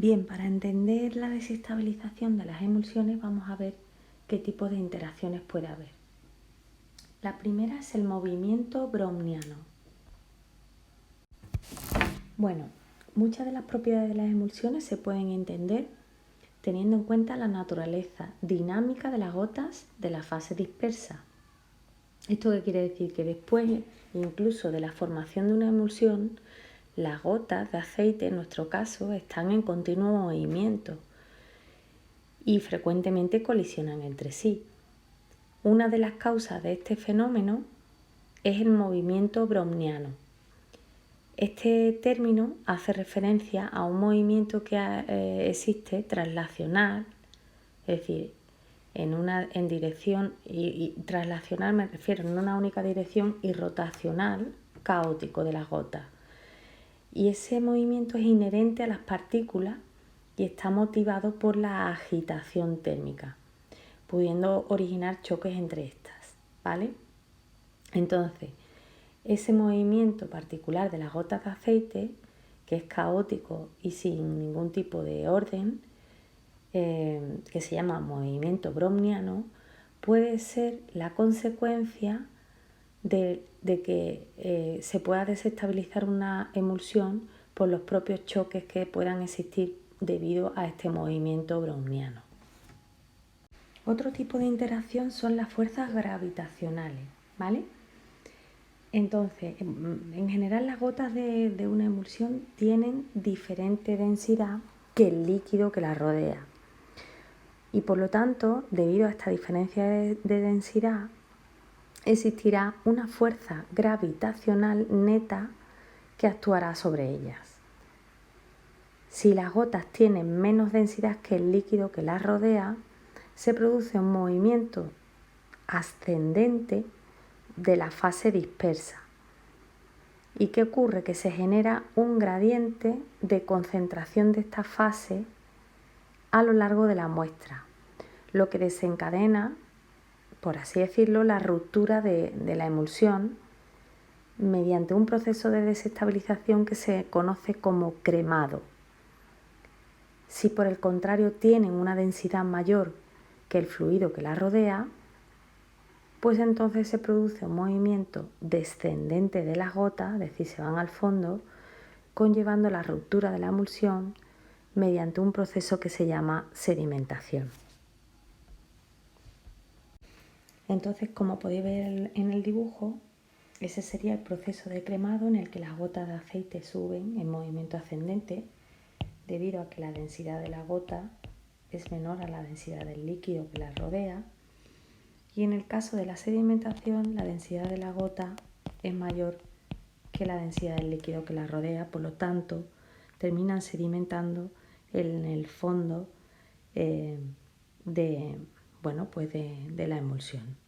Bien, para entender la desestabilización de las emulsiones vamos a ver qué tipo de interacciones puede haber. La primera es el movimiento browniano. Bueno, muchas de las propiedades de las emulsiones se pueden entender teniendo en cuenta la naturaleza dinámica de las gotas de la fase dispersa. ¿Esto qué quiere decir? Que después, incluso de la formación de una emulsión, las gotas de aceite, en nuestro caso, están en continuo movimiento y frecuentemente colisionan entre sí. Una de las causas de este fenómeno es el movimiento browniano. Este término hace referencia a un movimiento que existe traslacional, es decir, en dirección, y traslacional me refiero en una única dirección, y rotacional, caótico de las gotas. Y ese movimiento es inherente a las partículas y está motivado por la agitación térmica, pudiendo originar choques entre estas, ¿vale? Entonces, ese movimiento particular de las gotas de aceite, que es caótico y sin ningún tipo de orden, que se llama movimiento browniano, puede ser la consecuencia de que se pueda desestabilizar una emulsión por los propios choques que puedan existir debido a este movimiento browniano. Otro tipo de interacción son las fuerzas gravitacionales, ¿vale? Entonces, en general las gotas de una emulsión tienen diferente densidad que el líquido que las rodea. Y por lo tanto, debido a esta diferencia de densidad, existirá una fuerza gravitacional neta que actuará sobre ellas. Si las gotas tienen menos densidad que el líquido que las rodea, se produce un movimiento ascendente de la fase dispersa. ¿Y qué ocurre? Que se genera un gradiente de concentración de esta fase a lo largo de la muestra, lo que desencadena, por así decirlo, la ruptura de la emulsión mediante un proceso de desestabilización que se conoce como cremado. Si por el contrario tienen una densidad mayor que el fluido que la rodea, pues entonces se produce un movimiento descendente de las gotas, es decir, se van al fondo, conllevando la ruptura de la emulsión mediante un proceso que se llama sedimentación. Entonces, como podéis ver en el dibujo, ese sería el proceso de cremado en el que las gotas de aceite suben en movimiento ascendente debido a que la densidad de la gota es menor a la densidad del líquido que la rodea. Y en el caso de la sedimentación, la densidad de la gota es mayor que la densidad del líquido que la rodea, por lo tanto, terminan sedimentando en el fondo de la emulsión.